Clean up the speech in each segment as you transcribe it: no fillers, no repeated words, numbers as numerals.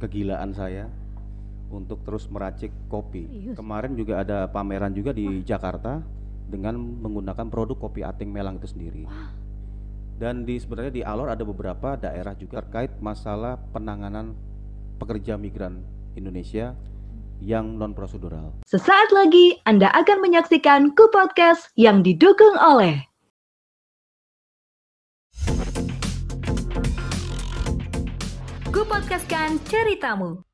kegilaan saya untuk terus meracik kopi. Serius? Kemarin juga ada pameran juga di Jakarta dengan menggunakan produk kopi Ating Melang itu sendiri. Dan sebenarnya di Alor ada beberapa daerah juga terkait masalah penanganan pekerja migran Indonesia yang non prosedural. Sesaat lagi Anda akan menyaksikan Ku Podcast yang didukung oleh Ku Podcastkan ceritamu.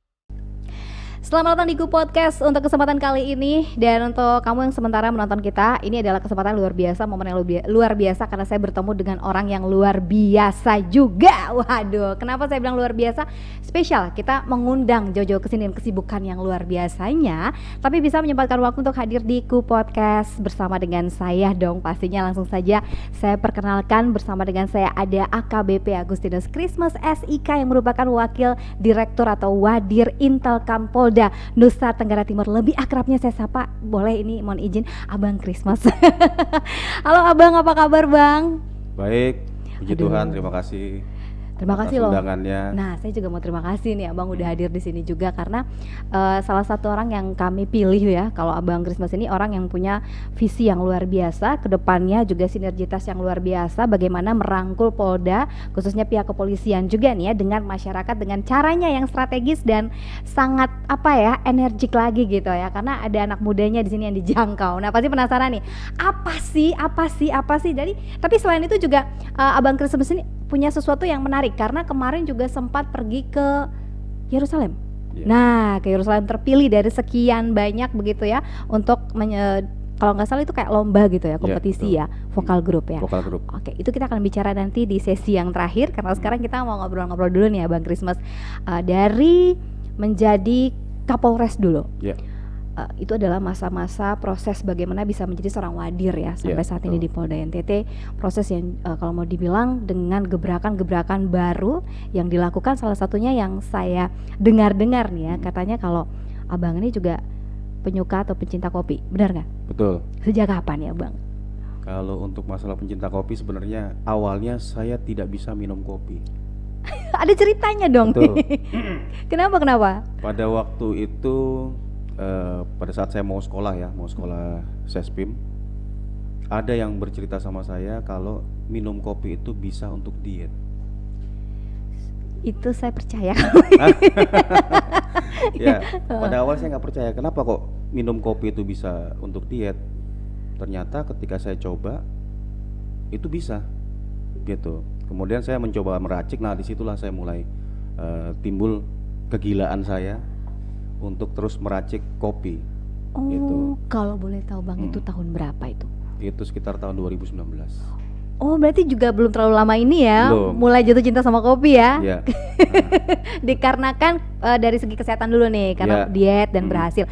Selamat datang di Ku Podcast untuk kesempatan kali ini. Dan untuk kamu yang sementara menonton kita, ini adalah kesempatan luar biasa, momen yang luar biasa karena saya bertemu dengan orang yang luar biasa juga. Waduh, kenapa saya bilang luar biasa? Spesial, kita mengundang Jojo kesini dengan kesibukan yang luar biasanya, tapi bisa menyempatkan waktu untuk hadir di Ku Podcast bersama dengan saya dong. Pastinya langsung saja saya perkenalkan, bersama dengan saya ada AKBP Agustinus Christmas SIK yang merupakan Wakil Direktur atau Wadir Intelkam Polda Nusa Tenggara Timur. Lebih akrabnya saya sapa, boleh ini mohon izin, Abang Christmas. Halo Abang, apa kabar Bang? Baik, puji Aduh. Tuhan, terima kasih. Terima atas kasih loh. undangannya. Nah, saya juga mau terima kasih nih Abang udah hadir di sini juga karena salah satu orang yang kami pilih ya. Kalau Abang Christmas ini orang yang punya visi yang luar biasa, kedepannya juga sinergitas yang luar biasa, bagaimana merangkul Polda, khususnya pihak kepolisian juga nih ya, dengan masyarakat dengan caranya yang strategis dan sangat energik lagi gitu ya. Karena ada anak mudanya di sini yang dijangkau. Nah, pasti penasaran nih, apa sih? Jadi, tapi selain itu juga Abang Christmas ini punya sesuatu yang menarik karena kemarin juga sempat pergi ke Yerusalem. Iya. Nah, ke Yerusalem terpilih dari sekian banyak begitu ya untuk kalau nggak salah itu kayak lomba gitu ya, kompetisi betul. ya, vokal group ya. Vokal grup. Oke, itu kita akan bicara nanti di sesi yang terakhir karena sekarang kita mau ngobrol-ngobrol dulu nih ya Bang Christmas, dari menjadi Kapolres dulu. Ya. Itu adalah masa-masa proses bagaimana bisa menjadi seorang wadir ya sampai saat ini di Polda NTT, proses yang kalau mau dibilang dengan gebrakan-gebrakan baru yang dilakukan, salah satunya yang saya dengar-dengar nih ya, katanya kalau Abang ini juga penyuka atau pencinta kopi, benar nggak? Betul. Sejak kapan ya Bang? Kalau untuk masalah pencinta kopi sebenarnya awalnya saya tidak bisa minum kopi. Ada ceritanya dong. Betul. Kenapa? Pada waktu itu pada saat saya mau sekolah Sespim, ada yang bercerita sama saya kalau minum kopi itu bisa untuk diet. Itu saya percaya. Ya, pada awal saya nggak percaya kenapa kok minum kopi itu bisa untuk diet. Ternyata ketika saya coba itu bisa, gitu. Kemudian saya mencoba meracik. Nah, disitulah saya mulai timbul kegilaan saya untuk terus meracik kopi. Oh, Gitu. kalau boleh tahu Bang, itu tahun berapa itu? Itu sekitar tahun 2019. Oh, berarti juga belum terlalu lama ini ya, Belum. mulai jatuh cinta sama kopi ya. Ya. Dikarenakan dari segi kesehatan dulu nih, karena Ya. diet dan berhasil.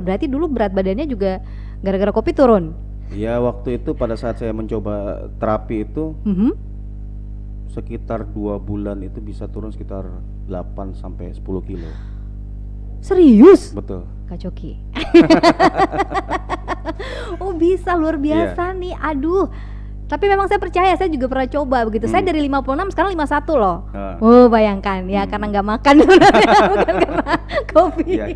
Berarti dulu berat badannya juga gara-gara kopi turun. Ya, waktu itu pada saat saya mencoba terapi itu sekitar 2 bulan itu bisa turun sekitar 8 sampai 10 kilo. Serius? Betul. Kak Coki. Oh, bisa, luar biasa nih. Aduh. Tapi memang saya percaya, saya juga pernah coba begitu. Saya dari 56 sekarang 51 loh. Oh, bayangkan ya, karena nggak makan bukan karena kopi. Iya.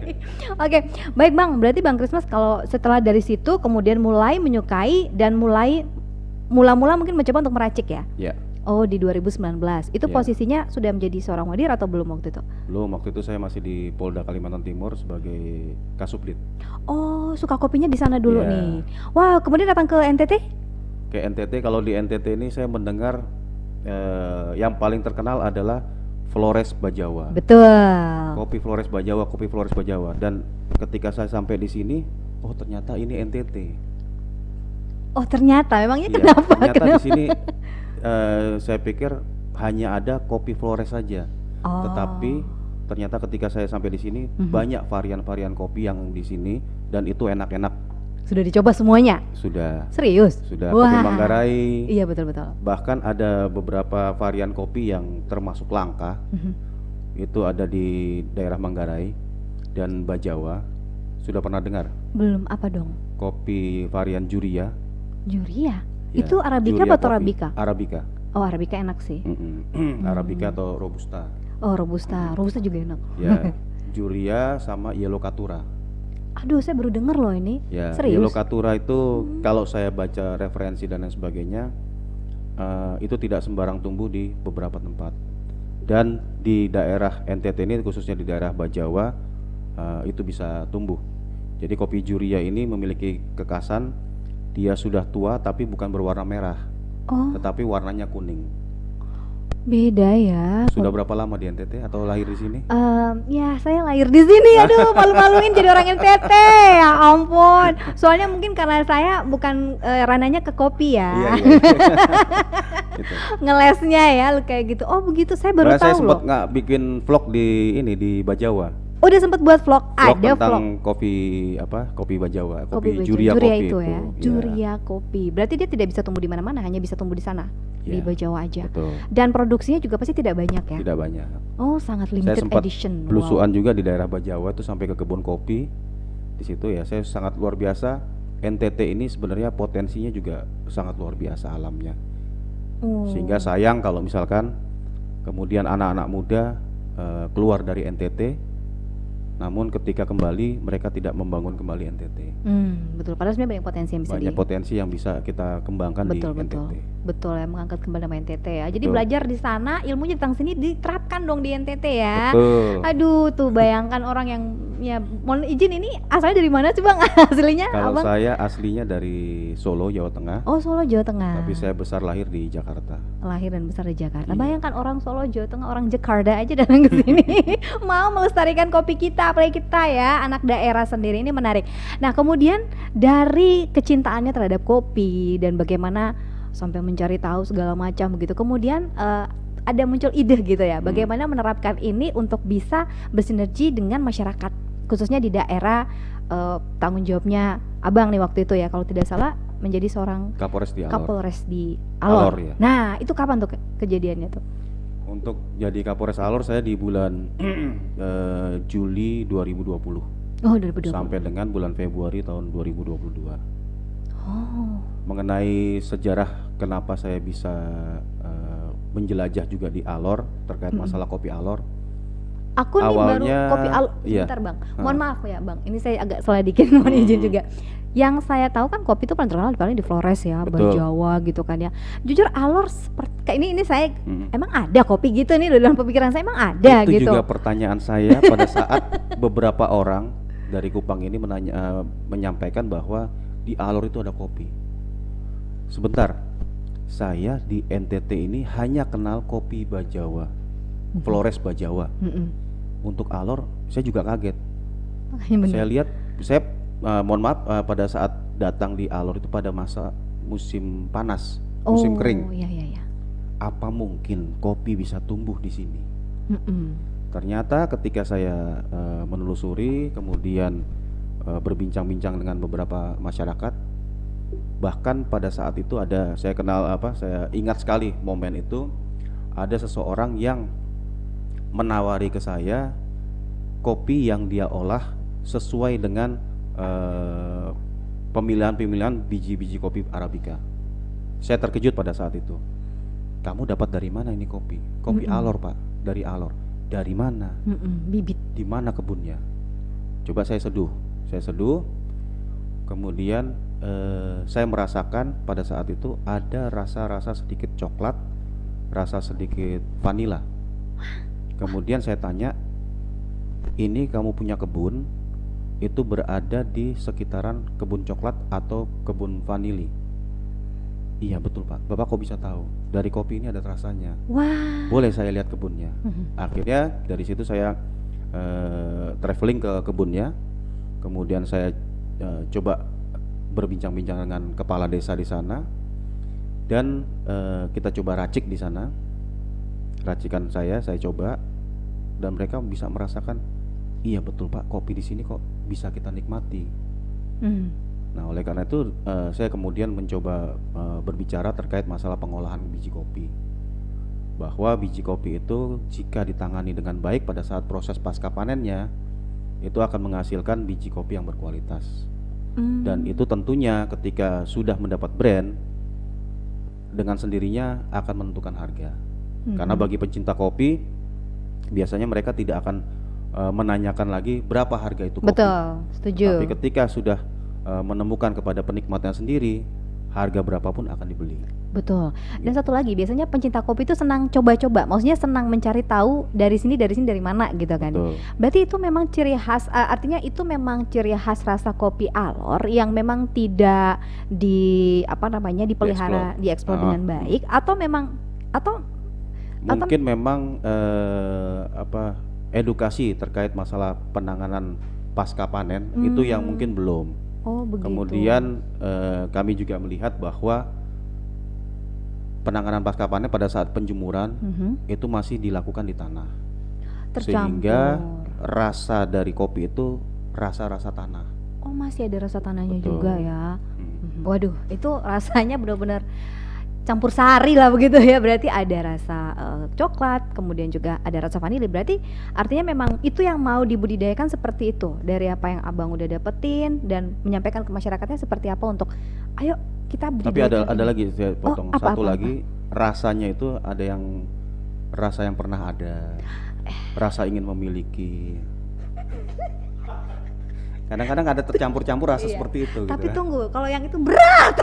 Oke, baik Bang. Berarti Bang Christmas kalau setelah dari situ kemudian mulai menyukai dan mula-mula mungkin mencoba untuk meracik ya. Ya. Oh, di 2019. Itu Iya. posisinya sudah menjadi seorang wadir atau belum waktu itu? Belum, waktu itu saya masih di Polda Kalimantan Timur sebagai Kasubdit. Oh, suka kopinya di sana dulu Iya. nih. Wah, kemudian datang ke NTT? Ke NTT, kalau di NTT ini saya mendengar yang paling terkenal adalah Flores Bajawa. Betul. Kopi Flores Bajawa. Dan ketika saya sampai di sini, oh ternyata ini NTT. Oh, ternyata memangnya Iya, kenapa? ternyata di sini saya pikir hanya ada kopi Flores saja. Oh. Tetapi ternyata ketika saya sampai di sini banyak varian-varian kopi yang di sini dan itu enak-enak. Sudah dicoba semuanya? Sudah. Serius? Sudah. Wah. Kopi Manggarai. Iya, betul. Bahkan ada beberapa varian kopi yang termasuk langka. Itu ada di daerah Manggarai dan Bajawa. Sudah pernah dengar? Belum, apa dong? Kopi varian Juria. Juria? Ya, Itu Arabica Juria atau kopi. Arabica? Arabica. Oh, Arabica enak sih. Arabica atau Robusta. Oh, robusta. Robusta juga enak. Ya, Juria sama Yellow Caturra. Aduh, saya baru denger loh ini. Ya, Serius? Yellow Caturra itu kalau saya baca referensi dan lain sebagainya, itu tidak sembarang tumbuh di beberapa tempat. Dan di daerah NTT ini, khususnya di daerah Bajawa, itu bisa tumbuh. Jadi kopi Juria ini memiliki kekhasan, dia sudah tua tapi bukan berwarna merah, Oh, tetapi warnanya kuning. beda ya. Sudah berapa lama di NTT atau lahir di sini? Ya saya lahir di sini, aduh malu-maluin jadi orang NTT, ya ampun. Soalnya mungkin karena saya bukan ranahnya ke kopi ya, Iya. Gitu. ngelesnya ya kayak gitu. Oh begitu, saya baru Saya tahu sempat loh. nggak bikin vlog di ini di Bajawa. Udah sempat buat vlog, Vlog ada tentang vlog. kopi apa? Kopi Bajawa, Kopi kopi Juria Juria kopi itu ya, ya. Juria kopi. Berarti dia tidak bisa tumbuh di mana-mana, hanya bisa tumbuh di sana, di Ya, Bajawa aja. betul. Dan produksinya juga pasti tidak banyak ya. Tidak banyak. Oh sangat Saya limited sempat edition. belusuan juga di daerah Bajawa itu sampai ke kebun kopi. Di situ ya saya sangat luar biasa. NTT ini sebenarnya potensinya juga sangat luar biasa alamnya. Wow. Sehingga sayang kalau misalkan kemudian anak-anak muda keluar dari NTT, namun ketika kembali mereka tidak membangun kembali NTT. Betul. Padahal sebenarnya banyak potensi yang bisa Banyak potensi yang bisa kita kembangkan betul di betul NTT. betul ya, mengangkat kembali nama NTT ya. Jadi Betul. belajar di sana, ilmunya datang sini diterapkan dong di NTT ya. Betul. Aduh tuh bayangkan orang yang ya mohon izin, ini asalnya dari mana sih Bang? Aslinya Kalau Abang? saya aslinya dari Solo, Jawa Tengah, Oh Solo Jawa Tengah. tapi saya besar lahir di Jakarta. Lahir dan besar di Jakarta. Iya. Bayangkan orang Solo Jawa Tengah, orang Jakarta aja datang ke sini mau melestarikan kopi kita, apalagi kita ya anak daerah sendiri. Ini menarik. Nah kemudian dari kecintaannya terhadap kopi dan bagaimana sampai mencari tahu segala macam begitu, kemudian ada muncul ide gitu ya, bagaimana menerapkan ini untuk bisa bersinergi dengan masyarakat, khususnya di daerah tanggung jawabnya Abang nih waktu itu ya, kalau tidak salah menjadi seorang Kapolres di Alor. Kapolres di Alor. Alor, ya. Nah, itu kapan tuh kejadiannya tuh? Untuk jadi Kapolres Alor saya di bulan Juli 2020 Oh, 2020. sampai dengan bulan Februari tahun 2022. Oh. Mengenai sejarah kenapa saya bisa menjelajah juga di Alor terkait masalah kopi Alor. Aku nih baru Awalnya, kopi Alor. iya. Sebentar Bang. Mohon maaf ya Bang. Ini saya agak salah dikit, mohon izin juga. Yang saya tahu kan kopi itu paling terkenal paling di Flores ya, Betul. Bajawa gitu kan ya. Jujur Alor seperti kayak ini saya Mm. emang ada kopi gitu nih dalam pemikiran saya, emang ada Itu gitu. juga pertanyaan saya pada saat beberapa orang dari Kupang ini menyampaikan bahwa di Alor itu ada kopi. Sebentar, saya di NTT ini hanya kenal kopi Bajawa, Flores Bajawa. Mm-mm. Untuk Alor, saya juga kaget. Iya bener. Saya lihat, saya mohon maaf pada saat datang di Alor itu pada masa musim panas, musim kering. Oh, iya iya iya. Apa mungkin kopi bisa tumbuh di sini? Mm-mm. Ternyata ketika saya menelusuri, kemudian berbincang-bincang dengan beberapa masyarakat, bahkan pada saat itu saya ingat sekali momen itu, ada seseorang yang menawari ke saya kopi yang dia olah sesuai dengan pemilihan-pemilihan biji-biji kopi Arabica. Saya terkejut pada saat itu. Kamu dapat dari mana ini kopi? Kopi Alor, Pak. Dari Alor. Dari mana? Bibit. Di mana kebunnya? Coba saya seduh. Kemudian saya merasakan pada saat itu ada rasa-rasa sedikit coklat, rasa sedikit vanila. Kemudian saya tanya, ini kamu punya kebun, itu berada di sekitaran kebun coklat atau kebun vanili? Iya betul Pak. Bapak kok bisa tahu? Dari kopi ini ada rasanya. Wah. Boleh saya lihat kebunnya? Akhirnya dari situ saya traveling ke kebunnya, kemudian saya coba berbincang-bincang dengan kepala desa di sana, dan kita coba racik di sana. Racikan saya coba, dan mereka bisa merasakan, iya betul Pak, kopi di sini kok bisa kita nikmati. Nah oleh karena itu saya kemudian mencoba berbicara terkait masalah pengolahan biji kopi, bahwa biji kopi itu jika ditangani dengan baik pada saat proses pasca panennya, itu akan menghasilkan biji kopi yang berkualitas. Dan itu tentunya ketika sudah mendapat brand, dengan sendirinya akan menentukan harga. Karena bagi pencinta kopi, biasanya mereka tidak akan menanyakan lagi berapa harga itu kopi. Betul, setuju. Tapi ketika sudah menemukan kepada penikmatnya sendiri, harga berapapun akan dibeli. Betul. Dan satu lagi, biasanya pencinta kopi itu senang coba-coba. Maksudnya senang mencari tahu dari sini dari mana gitu kan. Betul. Berarti itu memang ciri khas, artinya itu memang ciri khas rasa kopi Alor yang memang tidak dipelihara, dieksplor dengan baik, atau memang mungkin memang edukasi terkait masalah penanganan pasca panen itu yang mungkin belum. Oh, begitu. Kemudian kami juga melihat bahwa penanganan pasca panen pada saat penjemuran itu masih dilakukan di tanah. Sehingga rasa dari kopi itu rasa-rasa tanah. Oh, masih ada rasa tanahnya. Betul. Juga ya. Waduh, itu rasanya benar-benar campur sari lah begitu ya. Berarti ada rasa coklat, kemudian juga ada rasa vanili. Berarti artinya memang itu yang mau dibudidayakan seperti itu. Dari apa yang Abang udah dapetin dan menyampaikan ke masyarakatnya seperti apa untuk ayo kita budidayakan. Tapi ada lagi saya potong lagi, rasanya itu ada yang rasa yang pernah ada, rasa ingin memiliki. Kadang-kadang ada tercampur-campur rasa seperti itu. Tapi gitu tunggu, kalau yang itu berat.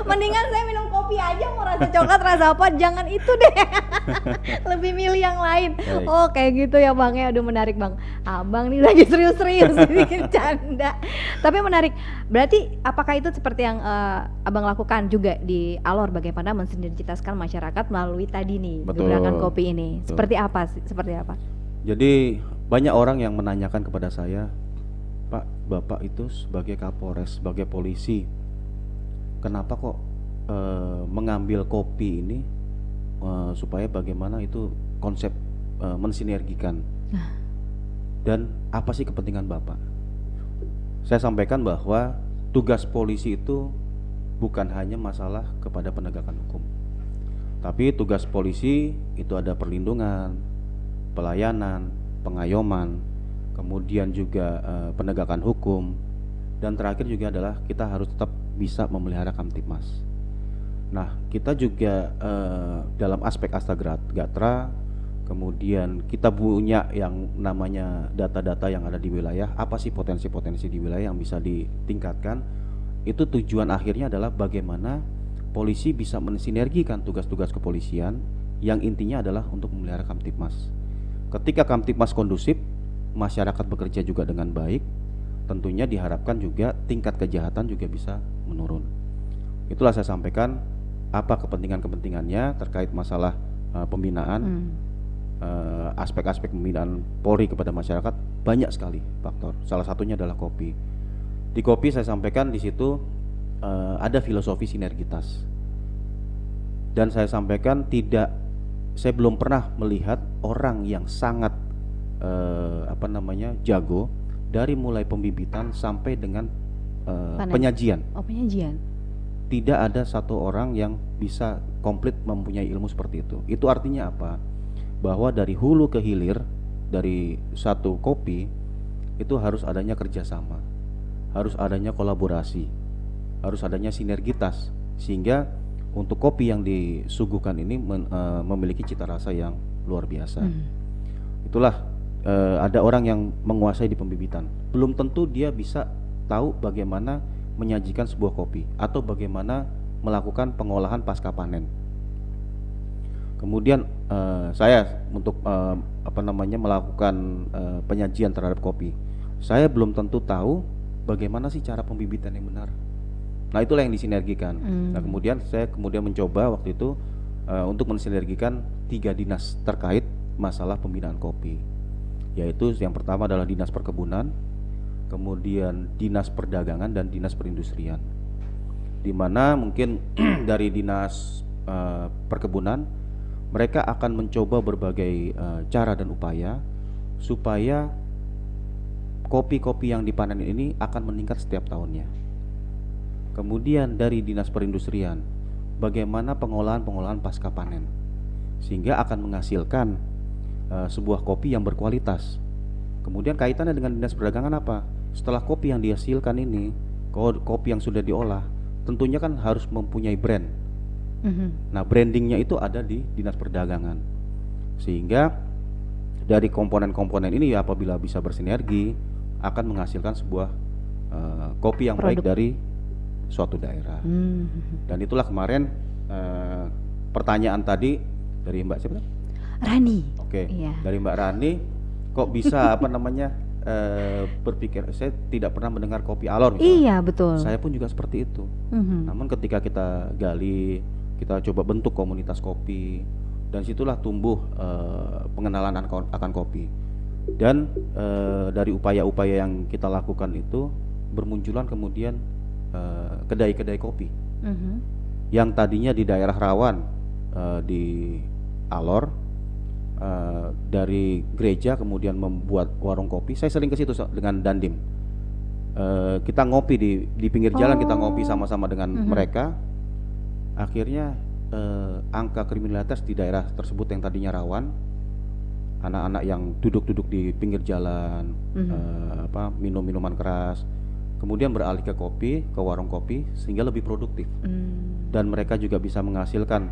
Mendingan saya minum kopi aja, mau rasa coklat, rasa apa, jangan itu deh. Lebih milih yang lain. Baik. Oh kayak gitu ya Bang ya, aduh menarik Bang. Abang nih lagi serius-serius bikin canda. Tapi menarik. Berarti apakah itu seperti yang Abang lakukan juga di Alor, bagaimana mensinergitaskan masyarakat melalui tadi nih gebrakan kopi ini? Betul. Seperti apa sih? Seperti apa? Jadi banyak orang yang menanyakan kepada saya, Pak, Bapak itu sebagai Kapolres, sebagai polisi, kenapa kok mengambil kopi ini supaya bagaimana itu konsep mensinergikan, dan apa sih kepentingan Bapak? Saya sampaikan bahwa tugas polisi itu bukan hanya masalah kepada penegakan hukum, tapi tugas polisi itu ada perlindungan, pelayanan, pengayoman, kemudian juga penegakan hukum, dan terakhir juga adalah kita harus tetap bisa memelihara Kamtibmas. Nah, kita juga dalam aspek Astagatra, kemudian kita punya yang namanya data-data yang ada di wilayah, apa sih potensi-potensi di wilayah yang bisa ditingkatkan. Itu tujuan akhirnya adalah bagaimana polisi bisa mensinergikan tugas-tugas kepolisian yang intinya adalah untuk memelihara Kamtibmas. Ketika Kamtibmas kondusif, masyarakat bekerja juga dengan baik, tentunya diharapkan juga tingkat kejahatan juga bisa menurun. Itulah saya sampaikan apa kepentingannya terkait masalah pembinaan, aspek-aspek pembinaan Polri kepada masyarakat banyak sekali faktor. Salah satunya adalah kopi. Di kopi saya sampaikan di situ ada filosofi sinergitas, dan saya sampaikan saya belum pernah melihat orang yang sangat jago dari mulai pembibitan sampai dengan penyajian. Oh, penyajian. Tidak ada satu orang yang bisa komplit mempunyai ilmu seperti itu. Itu artinya apa? Bahwa dari hulu ke hilir dari satu kopi itu harus adanya kerjasama, harus adanya kolaborasi, harus adanya sinergitas, sehingga untuk kopi yang disuguhkan ini memiliki cita rasa yang luar biasa. Itulah ada orang yang menguasai di pembibitan, belum tentu dia bisa tahu bagaimana menyajikan sebuah kopi atau bagaimana melakukan pengolahan pasca panen. Kemudian saya untuk melakukan penyajian terhadap kopi, saya belum tentu tahu bagaimana sih cara pembibitan yang benar. Nah, itulah yang disinergikan. Nah, kemudian saya mencoba waktu itu untuk mensinergikan 3 dinas terkait masalah pembinaan kopi, yaitu yang pertama adalah Dinas Perkebunan, kemudian Dinas Perdagangan, dan Dinas Perindustrian. Di mana mungkin dari Dinas Perkebunan mereka akan mencoba berbagai cara dan upaya supaya kopi-kopi yang dipanen ini akan meningkat setiap tahunnya. Kemudian dari Dinas Perindustrian, bagaimana pengolahan pasca panen sehingga akan menghasilkan sebuah kopi yang berkualitas. Kemudian kaitannya dengan Dinas Perdagangan apa? Setelah kopi yang dihasilkan ini, kopi yang sudah diolah, tentunya kan harus mempunyai brand. Nah, brandingnya itu ada di Dinas Perdagangan, sehingga dari komponen-komponen ini apabila bisa bersinergi akan menghasilkan sebuah kopi yang baik Produk. dari suatu daerah. Dan itulah kemarin pertanyaan tadi dari Mbak siapa? Rani. Oke, Iya. dari Mbak Rani, kok bisa apa namanya berpikir saya tidak pernah mendengar kopi alor misalnya. Iya, betul. Saya pun juga seperti itu. Mhm. Namun ketika kita gali, kita coba bentuk komunitas kopi, dan situlah tumbuh pengenalan akan kopi. Dan dari upaya-upaya yang kita lakukan itu bermunculan kemudian kedai-kedai kopi Mhm. yang tadinya di daerah rawan di Alor, dari gereja kemudian membuat warung kopi. Saya sering ke situ dengan Dandim. Kita ngopi di pinggir jalan, kita ngopi sama-sama dengan mereka. Akhirnya angka kriminalitas di daerah tersebut yang tadinya rawan, anak-anak yang duduk-duduk di pinggir jalan, minum minuman keras, kemudian beralih ke kopi, ke warung kopi, sehingga lebih produktif. Dan mereka juga bisa menghasilkan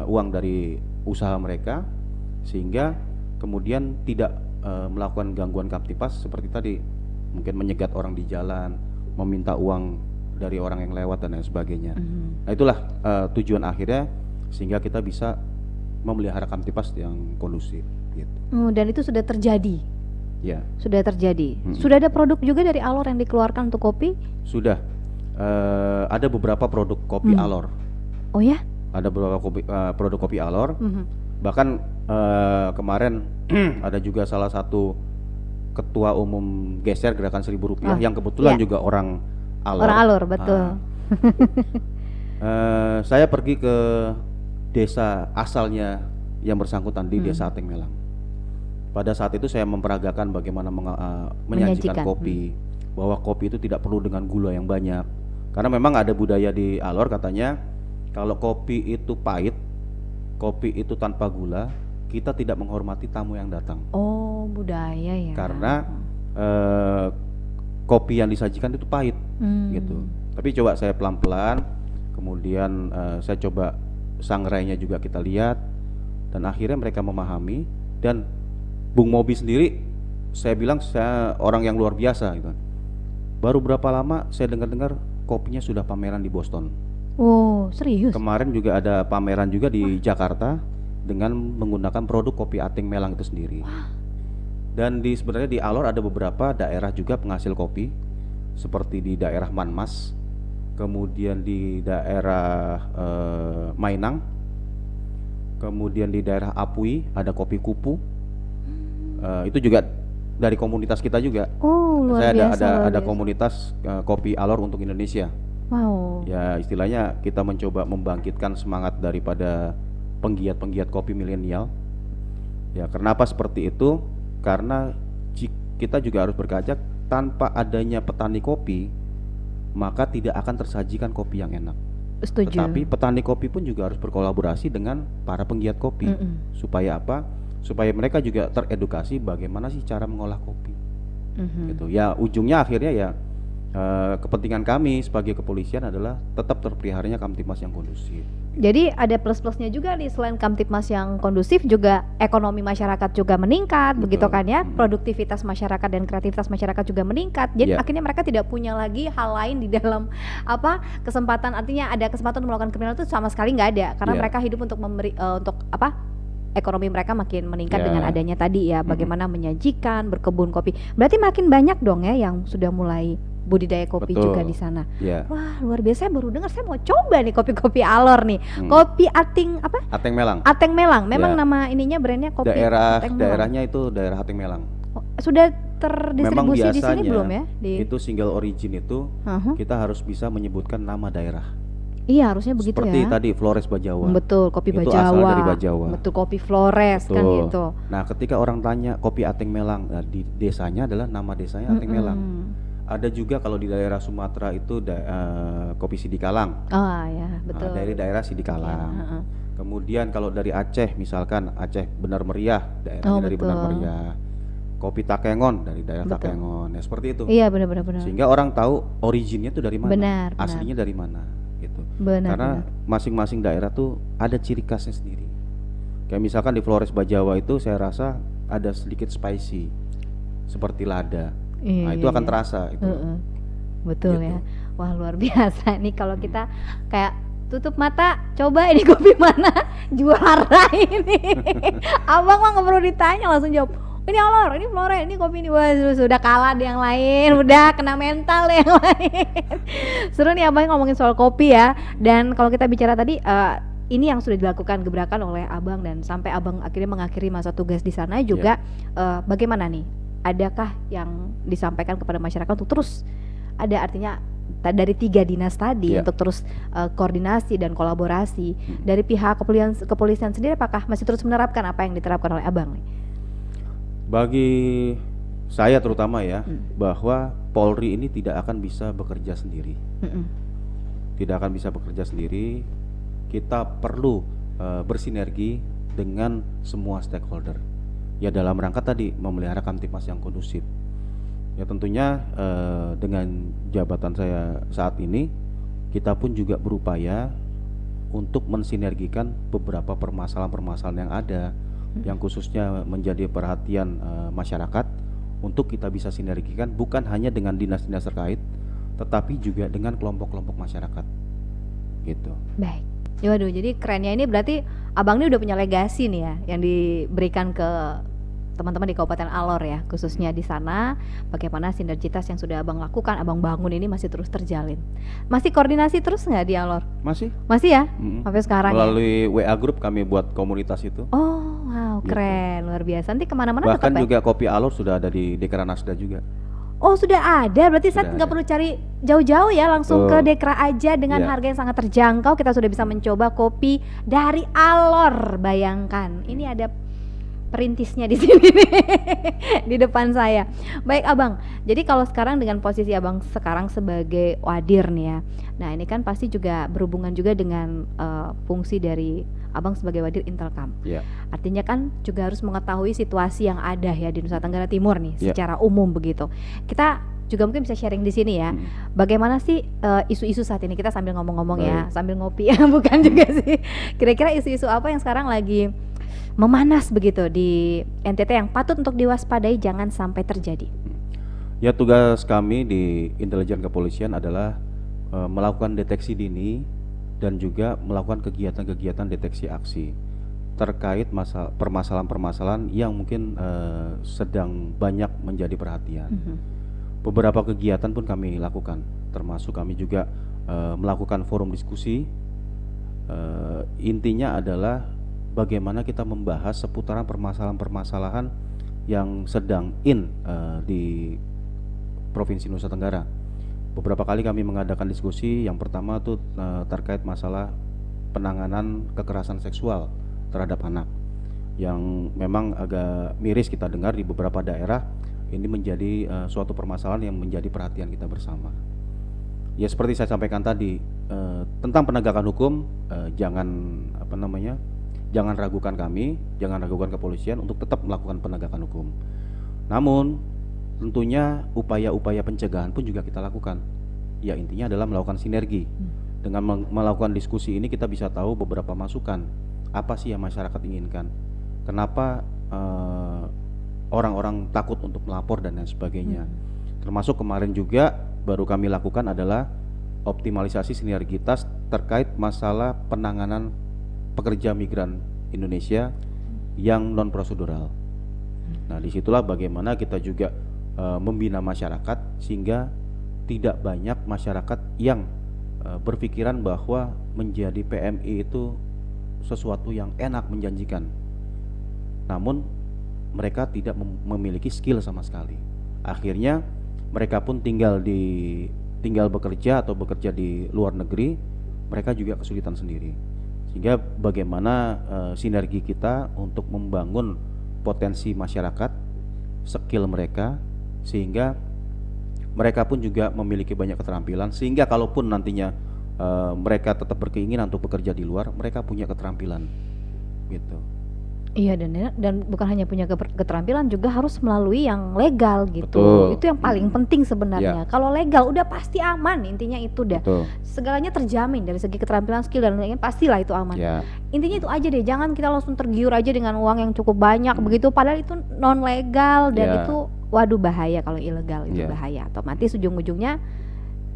uang dari usaha mereka, sehingga kemudian tidak melakukan gangguan kamtipas seperti tadi, mungkin menyegat orang di jalan, meminta uang dari orang yang lewat dan lain sebagainya. Nah itulah tujuan akhirnya, sehingga kita bisa memelihara kamtipas yang kondusif gitu. Dan itu sudah terjadi. Ya, Sudah terjadi. Sudah ada produk juga dari Alor yang dikeluarkan untuk kopi? sudah ada beberapa produk kopi Alor. Oh ya? Ada beberapa produk kopi Alor. Mhm. Bahkan kemarin ada juga salah satu ketua umum Geser Gerakan Rp1.000 yang kebetulan iya. juga orang Alor. Orang Alor, betul. Saya pergi ke desa asalnya yang bersangkutan di Desa Ateng Melang. Pada saat itu saya memperagakan bagaimana menyajikan Menyajikan. kopi, bahwa kopi itu tidak perlu dengan gula yang banyak. Karena memang ada budaya di Alor katanya, kalau kopi itu pahit, kopi itu tanpa gula, kita tidak menghormati tamu yang datang. Oh, budaya ya. Karena kopi yang disajikan itu pahit, gitu. Tapi coba saya pelan-pelan, kemudian saya coba sangrainya juga kita lihat, dan akhirnya mereka memahami. Dan Bung Mobi sendiri, saya bilang saya orang yang luar biasa gitu. Baru berapa lama saya dengar-dengar kopinya sudah pameran di Boston. Oh, serius? Kemarin juga ada pameran juga di Jakarta dengan menggunakan produk kopi Ateng Melang itu sendiri. Dan sebenarnya di Alor ada beberapa daerah juga penghasil kopi, seperti di daerah Manmas, kemudian di daerah Mainang, kemudian di daerah Apui ada kopi Kupu. Itu juga dari komunitas kita juga. Oh, luar Saya biasa. luar ada biasa. komunitas kopi Alor untuk Indonesia. Wow. Ya istilahnya kita mencoba membangkitkan semangat daripada penggiat-penggiat kopi milenial. Ya kenapa seperti itu? Karena kita juga harus berkaca, tanpa adanya petani kopi maka tidak akan tersajikan kopi yang enak. Setuju. Tetapi petani kopi pun juga harus berkolaborasi dengan para penggiat kopi. Supaya apa? Supaya mereka juga teredukasi bagaimana sih cara mengolah kopi. Gitu. Ya ujungnya akhirnya ya kepentingan kami sebagai kepolisian adalah tetap terpeliharanya Kamtipmas yang kondusif. Jadi ada plus-plusnya juga nih, selain Kamtipmas yang kondusif juga ekonomi masyarakat juga meningkat. Betul. Begitu kan ya, produktivitas masyarakat dan kreativitas masyarakat juga meningkat. Jadi Ya. akhirnya mereka tidak punya lagi hal lain di dalam kesempatan, artinya ada kesempatan melakukan kriminal itu sama sekali nggak ada, karena Ya. mereka hidup untuk memberi ekonomi mereka makin meningkat Ya. dengan adanya tadi ya, bagaimana menyajikan, berkebun kopi. Berarti makin banyak dong ya yang sudah mulai budidaya kopi Betul. juga di sana. Ya. Wah, luar biasa, saya baru dengar, saya mau coba nih kopi-kopi Alor nih. Kopi Ateng Ateng Melang. Ateng Melang. Memang Ya. nama ininya brandnya kopi Ateng Melang. Daerahnya itu daerah Ateng Melang. Oh, sudah Memang terdistribusi di sini biasanya belum ya? itu single origin itu kita harus bisa menyebutkan nama daerah. Iya, harusnya begitu Seperti ya. tadi Flores Bajawa. Betul, kopi Itu Bajawa. asal dari Bajawa. Betul, kopi Flores kan Betul. gitu. Nah, ketika orang tanya kopi Ateng Melang, nah, di desanya adalah nama desanya Ateng Melang. Ada juga kalau di daerah Sumatera itu kopi Sidikalang. Oh ya, betul. Dari daerah Sidikalang. Iya, Kemudian kalau dari Aceh misalkan Aceh Benar Meriah, daerahnya dari betul. Benar Meriah. Kopi Takengon dari daerah Betul. Takengon. Ya seperti itu. Iya, benar. Sehingga orang tahu originnya itu dari mana, Benar. aslinya dari mana gitu. Benar. Karena masing-masing daerah tuh ada ciri khasnya sendiri. Kayak misalkan di Flores Bajawa itu saya rasa ada sedikit spicy seperti lada. Iya, Nah, itu akan terasa itu. Betul Gitu. ya. Wah, luar biasa nih kalau kita kayak tutup mata, coba ini kopi mana juara ini. Abang mah nggak perlu ditanya, langsung jawab. Ini Alor, ini Flore, ini kopi ini. Wah, sudah kalah di yang lain, udah kena mental deh yang lain. Seru nih Abang ngomongin soal kopi ya. Dan kalau kita bicara tadi, ini yang sudah dilakukan gebrakan oleh Abang dan sampai Abang akhirnya mengakhiri masa tugas di sana juga. Bagaimana nih? Adakah yang disampaikan kepada masyarakat untuk terus ada artinya dari 3 dinas tadi untuk terus koordinasi dan kolaborasi dari pihak kepolisian sendiri, apakah masih terus menerapkan apa yang diterapkan oleh Abang nih? Bagi saya terutama ya, bahwa Polri ini tidak akan bisa bekerja sendiri. Tidak akan bisa bekerja sendiri. Kita perlu bersinergi dengan semua stakeholder. Ya dalam rangka tadi memelihara Kamtipmas yang kondusif. Ya tentunya dengan jabatan saya saat ini, kita pun juga berupaya untuk mensinergikan beberapa permasalahan-permasalahan yang ada, yang khususnya menjadi perhatian masyarakat, untuk kita bisa sinergikan bukan hanya dengan dinas-dinas terkait, tetapi juga dengan kelompok-kelompok masyarakat, gitu. Baik. Ya waduh, jadi kerennya ini berarti Abang ini udah punya legasi nih ya, yang diberikan ke teman-teman di Kabupaten Alor ya, khususnya di sana. Bagaimana sinergitas yang sudah Abang lakukan, Abang bangun ini masih terus terjalin. Masih koordinasi terus nggak di Alor? Masih ya? Sampai sekarang melalui WA Group kami buat komunitas itu. Oh wow, keren, luar biasa. Nanti kemana-mana Bahkan tetap juga Kopi Alor sudah ada di Dekranasda juga. Oh sudah ada, berarti saya Sudah nggak ada. perlu cari jauh-jauh ya, langsung ke Dekra aja dengan Iya. harga yang sangat terjangkau. Kita sudah bisa mencoba kopi dari Alor. Bayangkan, ini ada perintisnya di sini nih, di depan saya. Baik Abang, jadi kalau sekarang dengan posisi Abang sekarang sebagai wadir nih ya, nah ini kan pasti juga berhubungan juga dengan fungsi dari Abang sebagai wadir Intelkam. Ya. Artinya kan juga harus mengetahui situasi yang ada ya di Nusa Tenggara Timur nih, Ya. secara umum begitu. Kita juga mungkin bisa sharing di sini ya. Bagaimana sih isu-isu saat ini? Kita sambil ngomong-ngomong ya, sambil ngopi ya, bukan juga sih. Kira-kira isu-isu apa yang sekarang lagi memanas begitu di NTT yang patut untuk diwaspadai jangan sampai terjadi? Ya, tugas kami di intelijen kepolisian adalah melakukan deteksi dini dan juga melakukan kegiatan-kegiatan deteksi aksi terkait permasalahan-permasalahan yang mungkin sedang banyak menjadi perhatian. Beberapa kegiatan pun kami lakukan, termasuk kami juga melakukan forum diskusi. Intinya adalah bagaimana kita membahas seputaran permasalahan-permasalahan yang sedang di Provinsi Nusa Tenggara. Beberapa kali kami mengadakan diskusi. Yang pertama tuh terkait masalah penanganan kekerasan seksual terhadap anak, yang memang agak miris kita dengar di beberapa daerah. Ini menjadi suatu permasalahan yang menjadi perhatian kita bersama. Ya seperti saya sampaikan tadi, tentang penegakan hukum, jangan ragukan kami, jangan ragukan kepolisian untuk tetap melakukan penegakan hukum. Namun tentunya upaya-upaya pencegahan pun juga kita lakukan. Ya intinya adalah melakukan sinergi. Dengan melakukan diskusi ini kita bisa tahu beberapa masukan, apa sih yang masyarakat inginkan, kenapa orang-orang takut untuk melapor dan lain sebagainya. Termasuk kemarin juga baru kami lakukan adalah optimalisasi sinergitas terkait masalah penanganan pekerja migran Indonesia yang non prosedural. Nah disitulah bagaimana kita juga membina masyarakat sehingga tidak banyak masyarakat yang berpikiran bahwa menjadi PMI itu sesuatu yang enak, menjanjikan, namun mereka tidak memiliki skill sama sekali. Akhirnya mereka pun tinggal bekerja atau bekerja di luar negeri, mereka juga kesulitan sendiri. Sehingga bagaimana sinergi kita untuk membangun potensi masyarakat, skill mereka, sehingga mereka pun juga memiliki banyak keterampilan, sehingga kalaupun nantinya mereka tetap berkeinginan untuk bekerja di luar, mereka punya keterampilan gitu. Iya, dan bukan hanya punya keterampilan, juga harus melalui yang legal gitu. Betul. Itu yang paling penting sebenarnya. Kalau legal udah pasti aman, intinya itu dah. Betul. Segalanya terjamin dari segi keterampilan, skill dan lain-lain, pastilah itu aman. Ya. Intinya itu aja deh, jangan kita langsung tergiur aja dengan uang yang cukup banyak begitu, padahal itu non legal dan Ya. itu waduh bahaya kalau ilegal, itu Ya. bahaya. Otomatis ujung-ujungnya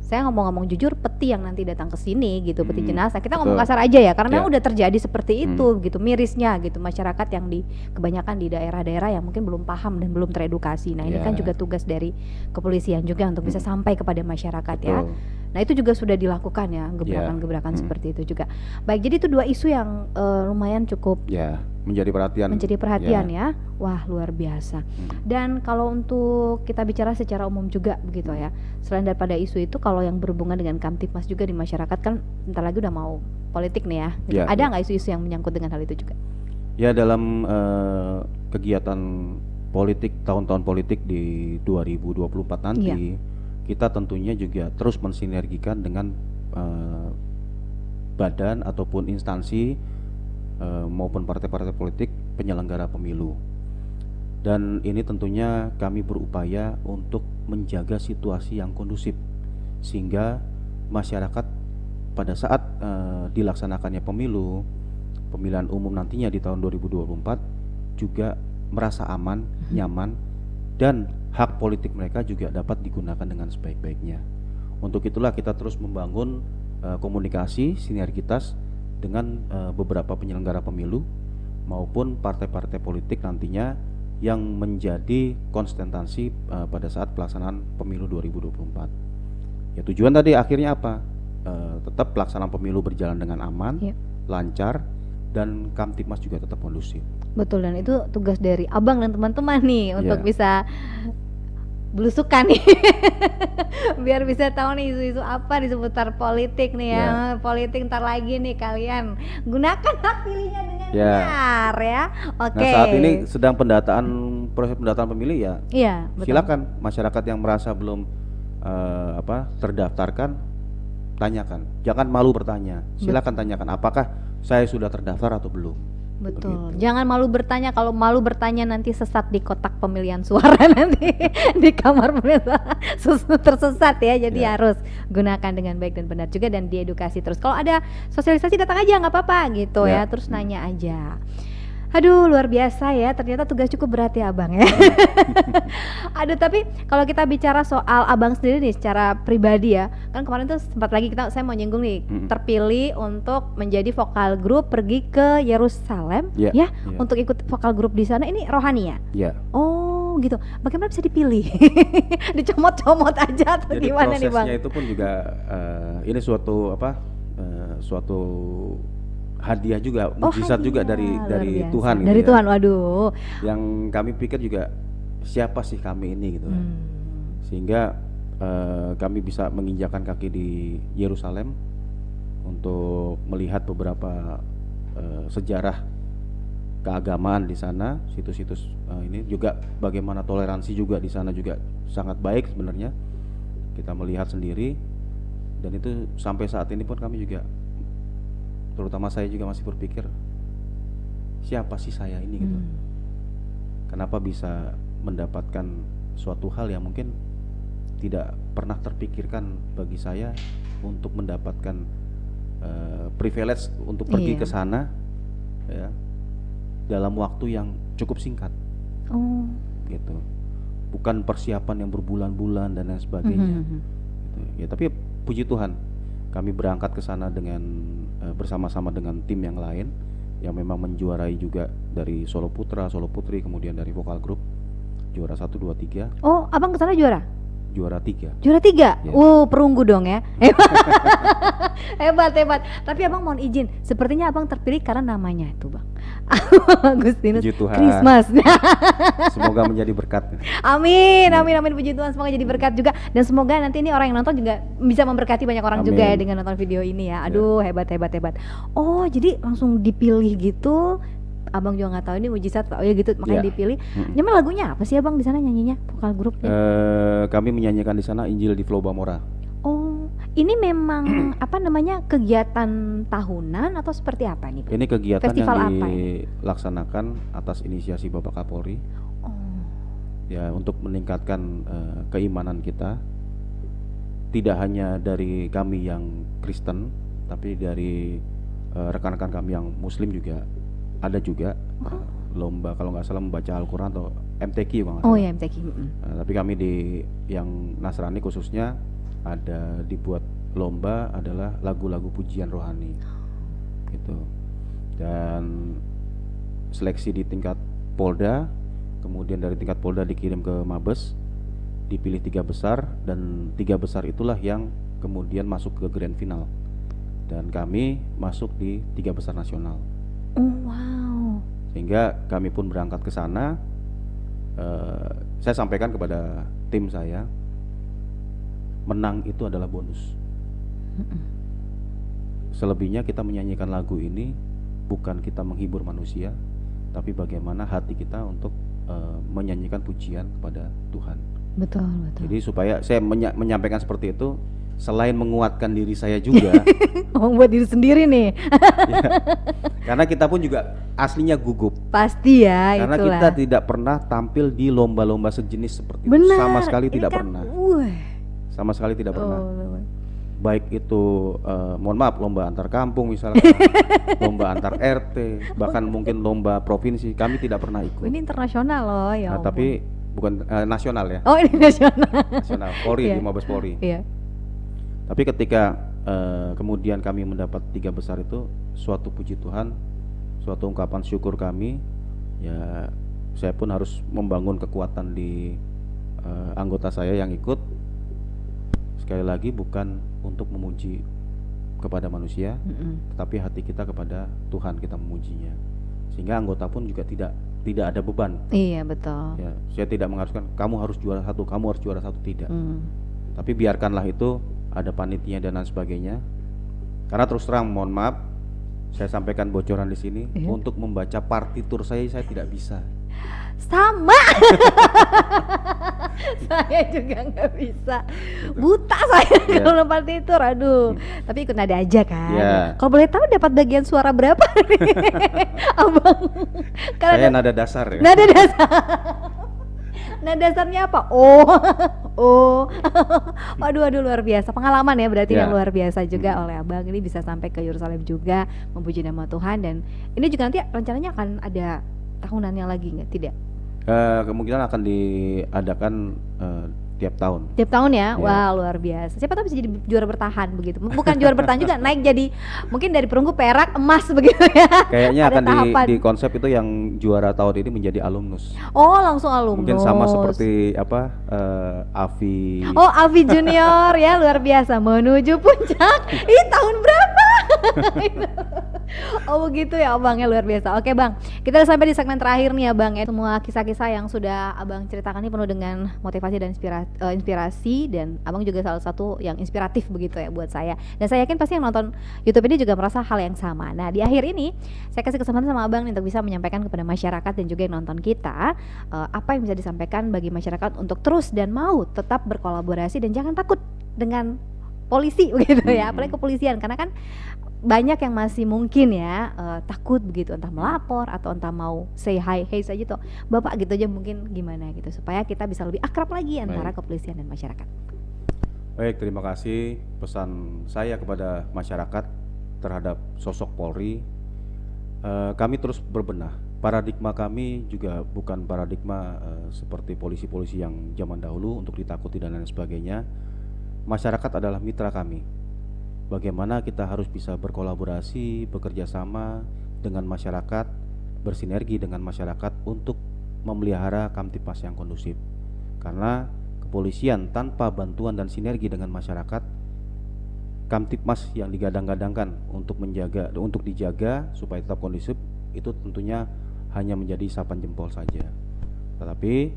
saya ngomong-ngomong jujur, peti yang nanti datang ke sini gitu, peti jenazah. Kita ngomong betul. kasar aja ya, karena memang Ya. udah terjadi seperti itu gitu, mirisnya gitu, masyarakat yang kebanyakan di daerah-daerah yang mungkin belum paham dan belum teredukasi. Nah, ini Ya. kan juga tugas dari kepolisian juga untuk bisa sampai kepada masyarakat ya. Betul. Nah, itu juga sudah dilakukan ya, gebrakan-gebrakan seperti itu juga. Baik, jadi itu dua isu yang lumayan cukup Ya, menjadi perhatian. ya. Wah, luar biasa. Dan kalau untuk kita bicara secara umum juga begitu ya, selain daripada isu itu, kalau yang berhubungan dengan Kamtipmas juga di masyarakat kan bentar lagi udah mau politik nih ya, gitu. Ya, Ada ya. nggak isu-isu yang menyangkut dengan hal itu juga? Ya, dalam kegiatan politik, tahun-tahun politik di 2024 nanti, kita tentunya juga terus mensinergikan dengan badan ataupun instansi maupun partai-partai politik penyelenggara pemilu. Dan ini tentunya kami berupaya untuk menjaga situasi yang kondusif, sehingga masyarakat pada saat dilaksanakannya pemilihan umum nantinya di tahun 2024 juga merasa aman, nyaman, dan hak politik mereka juga dapat digunakan dengan sebaik-baiknya. Untuk itulah kita terus membangun komunikasi sinergitas dengan beberapa penyelenggara pemilu maupun partai-partai politik nantinya yang menjadi konsentrasi pada saat pelaksanaan pemilu 2024. Ya, tujuan tadi akhirnya apa? Tetap pelaksanaan pemilu berjalan dengan aman, lancar, dan Kamtipmas juga tetap kondusif. Betul, dan itu tugas dari Abang dan teman-teman nih untuk bisa belusukan nih biar bisa tahu nih isu-isu apa di seputar politik nih ya. Politik ntar lagi nih, kalian gunakan hak pilihnya dengan benar ya. Oke. Nah, saat ini sedang proses pendataan pemilih ya. Iya, betul. Silakan masyarakat yang merasa belum terdaftarkan, tanyakan. Jangan malu bertanya. Silakan tanyakan apakah saya sudah terdaftar atau belum. Betul. Begitu. Jangan malu bertanya. Kalau malu bertanya nanti sesat di kotak pemilihan suara nanti di kamar pemilihan tersesat ya. Jadi harus gunakan dengan baik dan benar juga dan diedukasi terus. Kalau ada sosialisasi datang aja nggak apa-apa gitu ya. Terus nanya aja. Aduh, luar biasa ya. Ternyata tugas cukup berat ya Abang ya. Aduh, tapi kalau kita bicara soal Abang sendiri nih secara pribadi ya, kan kemarin tuh sempat lagi saya mau nyinggung nih, terpilih untuk menjadi vokal grup pergi ke Yerusalem untuk ikut vokal grup di sana. Ini rohani ya? Iya. Oh gitu. Bagaimana bisa dipilih? Dicomot-comot aja atau jadi gimana nih Bang? prosesnya itu pun juga ini suatu suatu hadiah juga, mukjizat juga dari Tuhan gitu dari ya. Tuhan, waduh. Yang kami pikir juga siapa sih kami ini gitu kan. Sehingga kami bisa menginjakan kaki di Yerusalem untuk melihat beberapa sejarah keagamaan di sana, situs-situs ini juga bagaimana toleransi juga di sana juga sangat baik sebenarnya. Kita melihat sendiri, dan itu sampai saat ini pun kami juga, terutama saya juga masih berpikir siapa sih saya ini gitu. Kenapa bisa mendapatkan suatu hal yang mungkin tidak pernah terpikirkan bagi saya untuk mendapatkan privilege untuk pergi ke sana ya dalam waktu yang cukup singkat. Gitu. Bukan persiapan yang berbulan-bulan dan lain sebagainya. Gitu. Ya, tapi puji Tuhan kami berangkat ke sana dengan bersama-sama dengan tim yang lain yang memang menjuarai juga dari Solo Putra, Solo Putri, kemudian dari vokal grup juara 1, 2, 3. Oh, Abang kesana juara? Juara 3. Juara 3? Ya. Perunggu dong ya. Hebat. Tapi Abang mohon izin, sepertinya Abang terpilih karena namanya itu Bang. Agustinus Christmas. Semoga menjadi berkat. Amin. Puji Tuhan, semoga jadi berkat juga. Dan semoga nanti ini orang yang nonton juga bisa memberkati banyak orang juga ya dengan nonton video ini ya. Aduh, hebat. Oh, jadi langsung dipilih gitu. Abang juga nggak tahu ini mujizat ya gitu, makanya dipilih. Nyaman lagunya apa sih Abang di sana nyanyinya, vokal grupnya? Kami menyanyikan di sana Injil di Flow Bamora. Oh, Ini memang apa namanya kegiatan tahunan atau seperti apa nih? Ini kegiatan Festival yang apa dilaksanakan atas inisiasi Bapak Kapolri, Oh, ya, untuk meningkatkan keimanan kita, tidak hanya dari kami yang Kristen, tapi dari rekan-rekan kami yang Muslim juga ada juga lomba, kalau nggak salah membaca Al-Quran atau MTQ kalau nggak oh salah. ya MTQ. Tapi kami di yang Nasrani khususnya ada dibuat lomba adalah lagu-lagu pujian rohani gitu, dan seleksi di tingkat Polda, kemudian dari tingkat Polda dikirim ke Mabes, dipilih 3 besar, dan 3 besar itulah yang kemudian masuk ke grand final, dan kami masuk di 3 besar nasional. Oh wow. Sehingga kami pun berangkat ke sana. Saya sampaikan kepada tim saya, menang itu adalah bonus. Selebihnya kita menyanyikan lagu ini bukan kita menghibur manusia, tapi bagaimana hati kita untuk menyanyikan pujian kepada Tuhan. Betul, betul. Jadi supaya saya menyampaikan seperti itu, selain menguatkan diri saya juga, Buat diri sendiri nih. ya, karena kita pun juga aslinya gugup. Pasti ya, Karena itulah. kita tidak pernah tampil di lomba-lomba sejenis seperti itu. Benar, Sama sekali ini tidak kan, pernah. wah. Sama sekali tidak pernah. Oh, Baik itu mohon maaf, lomba antar kampung misalnya, lomba antar RT, bahkan mungkin lomba provinsi, kami tidak pernah ikut. ini internasional loh ya. Nah, ampun. tapi bukan nasional ya. Oh ini nasional. Nasional Polri, Iya. di Mabes Polri. Iya. Tapi ketika kemudian kami mendapat 3 besar itu, suatu puji Tuhan, suatu ungkapan syukur kami, ya saya pun harus membangun kekuatan di anggota saya yang ikut. Sekali lagi bukan untuk memuji kepada manusia, tetapi hati kita kepada Tuhan kita memujinya. Sehingga anggota pun juga tidak ada beban. Iya betul. Ya, saya tidak mengharuskan kamu harus juara 1, kamu harus juara 1, tidak. Mm. Tapi biarkanlah itu, ada panitia dan lain sebagainya. Karena terus terang mohon maaf, saya sampaikan bocoran di sini, Iya. untuk membaca partitur saya tidak bisa. Sama. Saya juga nggak bisa. Buta saya Iya. kalau partitur. Aduh. Tapi ikut nada aja kan. Iya. Kalau boleh tahu dapat bagian suara berapa nih, Abang? Karena Saya nada dasar ya. nada dasar. Nada dasarnya apa? Oh. Oh. Waduh, luar biasa. Pengalaman ya berarti Ya. yang luar biasa juga oleh Abang. Ini bisa sampai ke Yerusalem juga memuji nama Tuhan, dan ini juga nanti rencananya akan ada tahunannya lagi nggak? Tidak. Kemungkinan akan diadakan tiap tahun. Tiap tahun ya? Ya. Wah luar biasa. Siapa tahu bisa jadi juara bertahan begitu. Bukan juara bertahan juga, naik jadi mungkin dari perunggu, perak, emas begitu ya. Kayaknya Ada akan tahapan. di konsep itu yang juara tahun ini menjadi alumnus. Oh langsung alumnus. Mungkin sama seperti apa Avi. Oh Avi Junior ya, luar biasa menuju puncak. Ih tahun berapa? Oh begitu ya Abang ya, luar biasa. Oke Bang, kita udah sampai di segmen terakhir nih ya Bang ya. Semua kisah-kisah yang sudah Abang ceritakan ini penuh dengan motivasi dan inspirasi, dan Abang juga salah satu yang inspiratif begitu ya buat saya. Dan saya yakin pasti yang nonton YouTube ini juga merasa hal yang sama. Nah di akhir ini saya kasih kesempatan sama Abang nih untuk bisa menyampaikan kepada masyarakat dan juga yang nonton kita, apa yang bisa disampaikan bagi masyarakat untuk terus dan mau tetap berkolaborasi dan jangan takut dengan polisi begitu ya, apalagi kepolisian, karena kan banyak yang masih mungkin ya takut begitu, entah melapor atau entah mau say hi hey saja tuh Bapak gitu aja, mungkin gimana gitu supaya kita bisa lebih akrab lagi antara kepolisian dan masyarakat. Baik, terima kasih. Pesan saya kepada masyarakat terhadap sosok Polri, kami terus berbenah. Paradigma kami juga bukan paradigma seperti polisi-polisi yang zaman dahulu untuk ditakuti dan lain sebagainya. Masyarakat adalah mitra kami. Bagaimana kita harus bisa berkolaborasi, bekerja sama dengan masyarakat, bersinergi dengan masyarakat untuk memelihara Kamtipmas yang kondusif. Karena kepolisian tanpa bantuan dan sinergi dengan masyarakat, Kamtipmas yang digadang-gadangkan untuk dijaga supaya tetap kondusif, itu tentunya hanya menjadi isapan jempol saja. Tetapi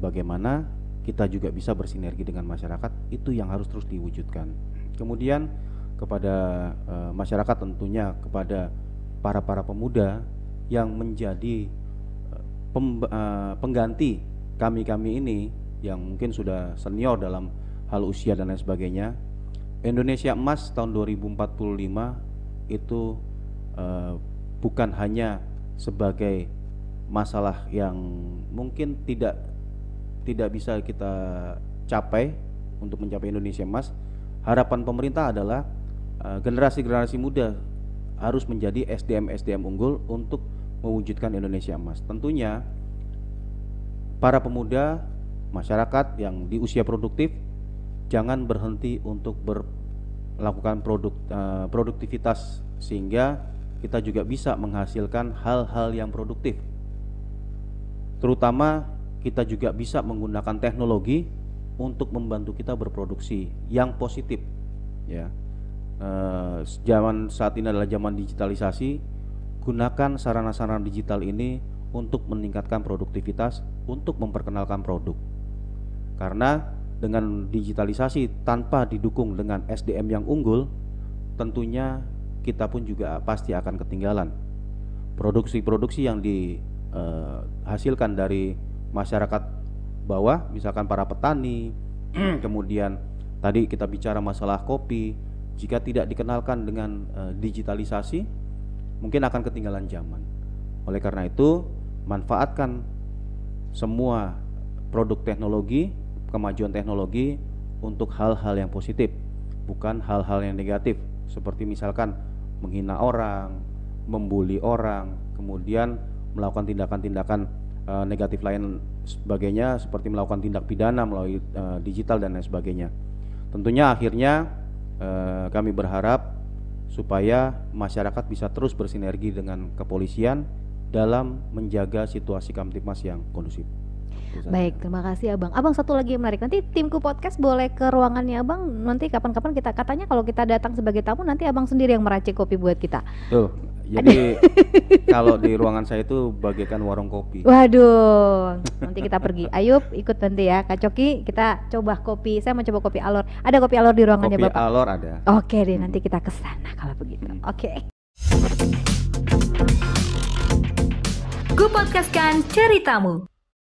bagaimana kita juga bisa bersinergi dengan masyarakat, itu yang harus terus diwujudkan. Kemudian kepada masyarakat, tentunya kepada para pemuda yang menjadi pengganti kami ini yang mungkin sudah senior dalam hal usia dan lain sebagainya, Indonesia Emas tahun 2045 itu bukan hanya sebagai masalah yang mungkin tidak bisa kita capai untuk mencapai Indonesia Emas. Harapan pemerintah adalah generasi-generasi muda harus menjadi SDM unggul untuk mewujudkan Indonesia Emas. Tentunya para pemuda masyarakat yang di usia produktif jangan berhenti untuk melakukan produktivitas, sehingga kita juga bisa menghasilkan hal-hal yang produktif. Terutama kita juga bisa menggunakan teknologi untuk membantu kita berproduksi yang positif, ya. Zaman saat ini adalah zaman digitalisasi. Gunakan sarana-sarana digital ini untuk meningkatkan produktivitas, untuk memperkenalkan produk. Karena dengan digitalisasi tanpa didukung dengan SDM yang unggul, tentunya kita pun juga pasti akan ketinggalan. Produksi-produksi yang dihasilkan dari masyarakat bawah, misalkan para petani, kemudian tadi kita bicara masalah kopi, jika tidak dikenalkan dengan digitalisasi, mungkin akan ketinggalan zaman. Oleh karena itu, manfaatkan semua produk teknologi, kemajuan teknologi untuk hal-hal yang positif, bukan hal-hal yang negatif, seperti misalkan menghina orang, membuli orang, kemudian melakukan tindakan-tindakan negatif lain sebagainya, seperti melakukan tindak pidana melalui digital dan lain sebagainya. Tentunya akhirnya kami berharap supaya masyarakat bisa terus bersinergi dengan kepolisian dalam menjaga situasi Kamtipmas yang kondusif. Baik, terima kasih Abang. Abang, satu lagi yang menarik, nanti timku podcast boleh ke ruangannya Abang. Nanti kapan-kapan kita, katanya kalau kita datang sebagai tamu, nanti Abang sendiri yang meracik kopi buat kita. Tuh, jadi kalau di ruangan saya itu bagaikan warung kopi. Waduh, nanti kita pergi. Ayub ikut nanti ya, Kak Coki, kita coba kopi. Saya mau coba kopi Alor. Ada kopi Alor di ruangannya Kopi Bapak? Alor ada. Oke deh, nanti kita ke sana kalau begitu. Oke. Ku Podcastkan ceritamu.